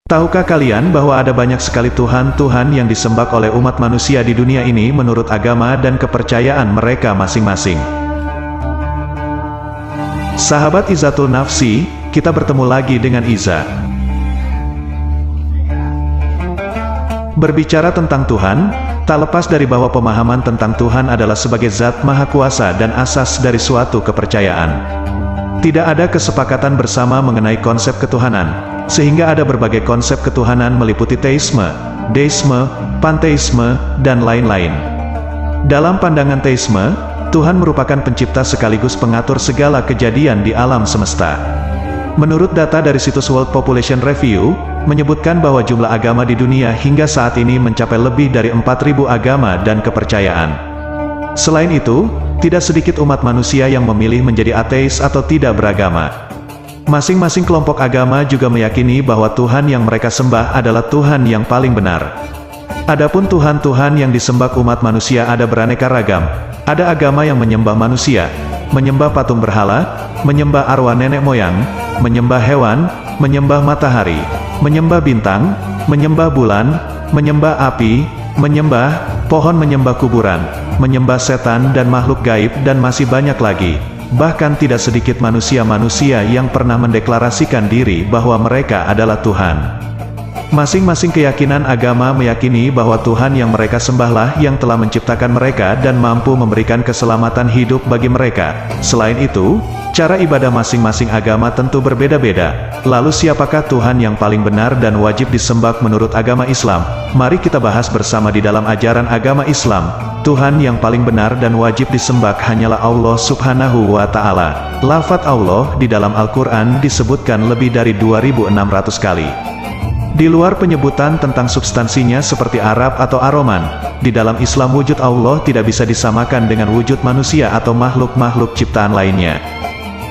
Tahukah kalian bahwa ada banyak sekali Tuhan-Tuhan yang disembah oleh umat manusia di dunia ini menurut agama dan kepercayaan mereka masing-masing? Sahabat Izzatul Nafsi, kita bertemu lagi dengan Iza. Berbicara tentang Tuhan, tak lepas dari bahwa pemahaman tentang Tuhan adalah sebagai zat maha kuasa dan asas dari suatu kepercayaan. Tidak ada kesepakatan bersama mengenai konsep ketuhanan, sehingga ada berbagai konsep ketuhanan meliputi teisme, deisme, panteisme, dan lain-lain. Dalam pandangan teisme, Tuhan merupakan pencipta sekaligus pengatur segala kejadian di alam semesta. Menurut data dari situs World Population Review, menyebutkan bahwa jumlah agama di dunia hingga saat ini mencapai lebih dari 4.000 agama dan kepercayaan. Selain itu, tidak sedikit umat manusia yang memilih menjadi ateis atau tidak beragama. Masing-masing kelompok agama juga meyakini bahwa Tuhan yang mereka sembah adalah Tuhan yang paling benar. Adapun Tuhan-Tuhan yang disembah umat manusia ada beraneka ragam. Ada agama yang menyembah manusia, menyembah patung berhala, menyembah arwah nenek moyang, menyembah hewan, menyembah matahari, menyembah bintang, menyembah bulan, menyembah api, menyembah pohon, menyembah kuburan, menyembah setan dan makhluk gaib, dan masih banyak lagi. Bahkan tidak sedikit manusia-manusia yang pernah mendeklarasikan diri bahwa mereka adalah Tuhan. Masing-masing keyakinan agama meyakini bahwa Tuhan yang mereka sembahlah yang telah menciptakan mereka dan mampu memberikan keselamatan hidup bagi mereka. Selain itu, cara ibadah masing-masing agama tentu berbeda-beda. Lalu siapakah Tuhan yang paling benar dan wajib disembah menurut agama Islam? Mari kita bahas bersama di dalam ajaran agama Islam. Tuhan yang paling benar dan wajib disembah hanyalah Allah Subhanahu wa Ta'ala. Lafaz Allah di dalam Al-Quran disebutkan lebih dari 2.600 kali. Di luar penyebutan tentang substansinya seperti Arab atau Aroman, di dalam Islam wujud Allah tidak bisa disamakan dengan wujud manusia atau makhluk-makhluk ciptaan lainnya.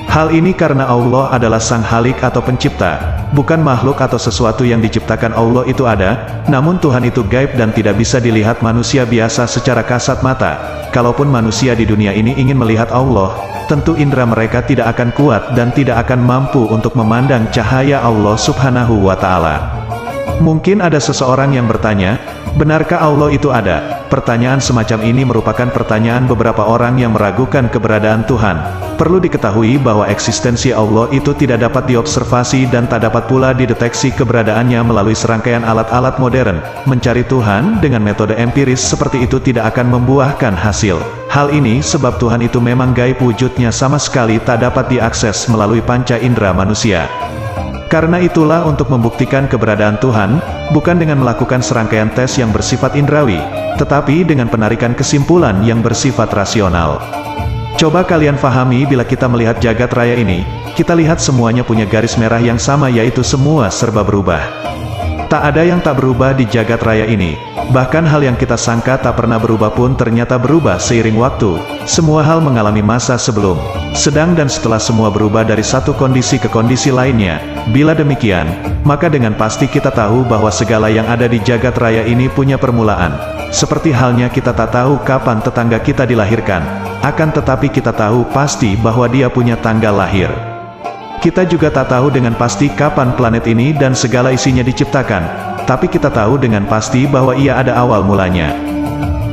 Hal ini karena Allah adalah Sang Khalik atau pencipta, bukan makhluk atau sesuatu yang diciptakan Allah itu ada, namun Tuhan itu gaib dan tidak bisa dilihat manusia biasa secara kasat mata. Kalaupun manusia di dunia ini ingin melihat Allah, tentu indera mereka tidak akan kuat dan tidak akan mampu untuk memandang cahaya Allah Subhanahu wa Ta'ala. Mungkin ada seseorang yang bertanya, benarkah Allah itu ada? Pertanyaan semacam ini merupakan pertanyaan beberapa orang yang meragukan keberadaan Tuhan. Perlu diketahui bahwa eksistensi Allah itu tidak dapat diobservasi dan tak dapat pula dideteksi keberadaannya melalui serangkaian alat-alat modern. Mencari Tuhan dengan metode empiris seperti itu tidak akan membuahkan hasil. Hal ini sebab Tuhan itu memang gaib, wujudnya sama sekali tak dapat diakses melalui panca indera manusia. Karena itulah untuk membuktikan keberadaan Tuhan, bukan dengan melakukan serangkaian tes yang bersifat indrawi, tetapi dengan penarikan kesimpulan yang bersifat rasional. Coba kalian fahami, bila kita melihat jagat raya ini, kita lihat semuanya punya garis merah yang sama, yaitu semua serba berubah. Tak ada yang tak berubah di jagat raya ini. Bahkan hal yang kita sangka tak pernah berubah pun ternyata berubah seiring waktu. Semua hal mengalami masa sebelum, sedang dan setelah semua berubah dari satu kondisi ke kondisi lainnya. Bila demikian, maka dengan pasti kita tahu bahwa segala yang ada di jagat raya ini punya permulaan. Seperti halnya kita tak tahu kapan tetangga kita dilahirkan, akan tetapi kita tahu pasti bahwa dia punya tanggal lahir. Kita juga tak tahu dengan pasti kapan planet ini dan segala isinya diciptakan, tapi kita tahu dengan pasti bahwa ia ada awal mulanya.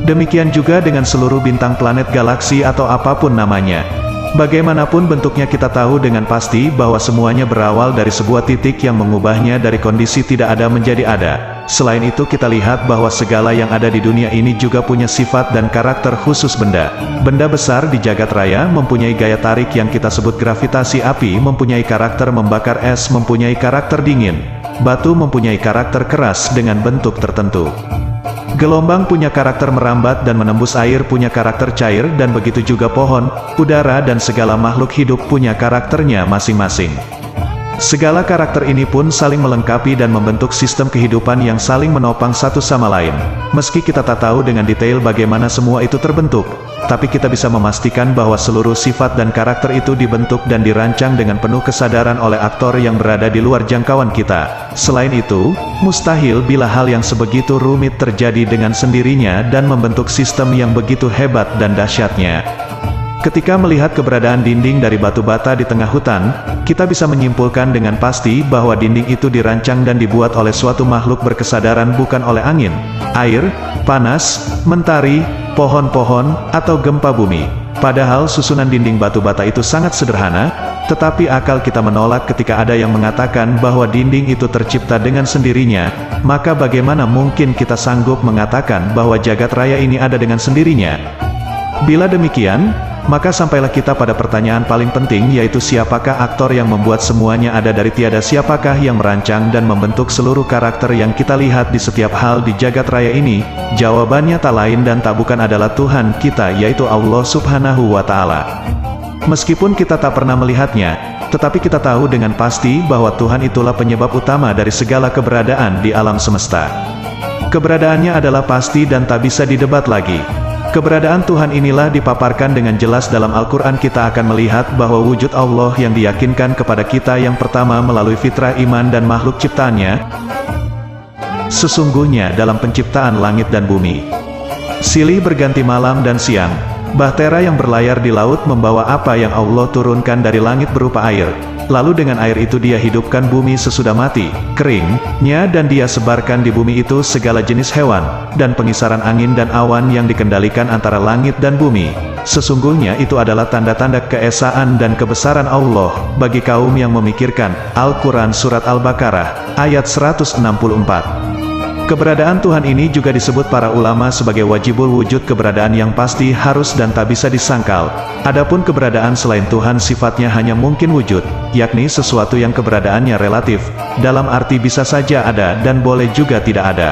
Demikian juga dengan seluruh bintang, planet, galaksi atau apapun namanya. Bagaimanapun bentuknya, kita tahu dengan pasti bahwa semuanya berawal dari sebuah titik yang mengubahnya dari kondisi tidak ada menjadi ada. Selain itu kita lihat bahwa segala yang ada di dunia ini juga punya sifat dan karakter khusus. Benda besar di jagat raya mempunyai gaya tarik yang kita sebut gravitasi. Api mempunyai karakter membakar, es mempunyai karakter dingin, batu mempunyai karakter keras dengan bentuk tertentu. Gelombang punya karakter merambat dan menembus, air punya karakter cair, dan begitu juga pohon, udara dan segala makhluk hidup punya karakternya masing-masing. Segala karakter ini pun saling melengkapi dan membentuk sistem kehidupan yang saling menopang satu sama lain. Meski kita tak tahu dengan detail bagaimana semua itu terbentuk, tapi kita bisa memastikan bahwa seluruh sifat dan karakter itu dibentuk dan dirancang dengan penuh kesadaran oleh aktor yang berada di luar jangkauan kita. Selain itu, mustahil bila hal yang sebegitu rumit terjadi dengan sendirinya dan membentuk sistem yang begitu hebat dan dahsyatnya. Ketika melihat keberadaan dinding dari batu bata di tengah hutan, kita bisa menyimpulkan dengan pasti bahwa dinding itu dirancang dan dibuat oleh suatu makhluk berkesadaran, bukan oleh angin, air, panas, mentari, pohon-pohon, atau gempa bumi. Padahal susunan dinding batu bata itu sangat sederhana, tetapi akal kita menolak ketika ada yang mengatakan bahwa dinding itu tercipta dengan sendirinya. Maka bagaimana mungkin kita sanggup mengatakan bahwa jagat raya ini ada dengan sendirinya? Bila demikian, maka sampailah kita pada pertanyaan paling penting, yaitu siapakah aktor yang membuat semuanya ada dari tiada? Siapakah yang merancang dan membentuk seluruh karakter yang kita lihat di setiap hal di jagat raya ini? Jawabannya tak lain dan tak bukan adalah Tuhan kita, yaitu Allah Subhanahu wa Ta'ala. Meskipun kita tak pernah melihatnya, tetapi kita tahu dengan pasti bahwa Tuhan itulah penyebab utama dari segala keberadaan di alam semesta. Keberadaannya adalah pasti dan tak bisa didebat lagi. Keberadaan Tuhan inilah dipaparkan dengan jelas dalam Al-Quran. Kita akan melihat bahwa wujud Allah yang diyakinkan kepada kita yang pertama melalui fitrah iman dan makhluk ciptaannya. Sesungguhnya dalam penciptaan langit dan bumi, silih berganti malam dan siang, bahtera yang berlayar di laut membawa apa yang Allah turunkan dari langit berupa air. Lalu dengan air itu dia hidupkan bumi sesudah mati, keringnya, dan dia sebarkan di bumi itu segala jenis hewan, dan pengisaran angin dan awan yang dikendalikan antara langit dan bumi. Sesungguhnya itu adalah tanda-tanda keesaan dan kebesaran Allah, bagi kaum yang memikirkan. Al-Quran Surat Al-Baqarah, ayat 164. Keberadaan Tuhan ini juga disebut para ulama sebagai wajibul wujud, keberadaan yang pasti, harus dan tak bisa disangkal. Adapun keberadaan selain Tuhan sifatnya hanya mungkin wujud, yakni sesuatu yang keberadaannya relatif, dalam arti bisa saja ada dan boleh juga tidak ada.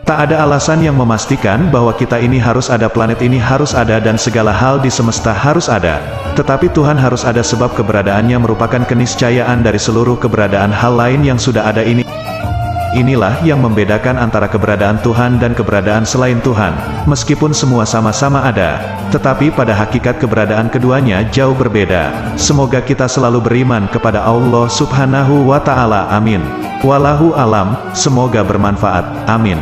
Tak ada alasan yang memastikan bahwa kita ini harus ada, planet ini harus ada, dan segala hal di semesta harus ada. Tetapi Tuhan harus ada sebab keberadaannya merupakan keniscayaan dari seluruh keberadaan hal lain yang sudah ada ini. Inilah yang membedakan antara keberadaan Tuhan dan keberadaan selain Tuhan. Meskipun semua sama-sama ada, tetapi pada hakikat keberadaan keduanya jauh berbeda. Semoga kita selalu beriman kepada Allah Subhanahu wa Ta'ala. Amin. Wallahu alam. Semoga bermanfaat. Amin.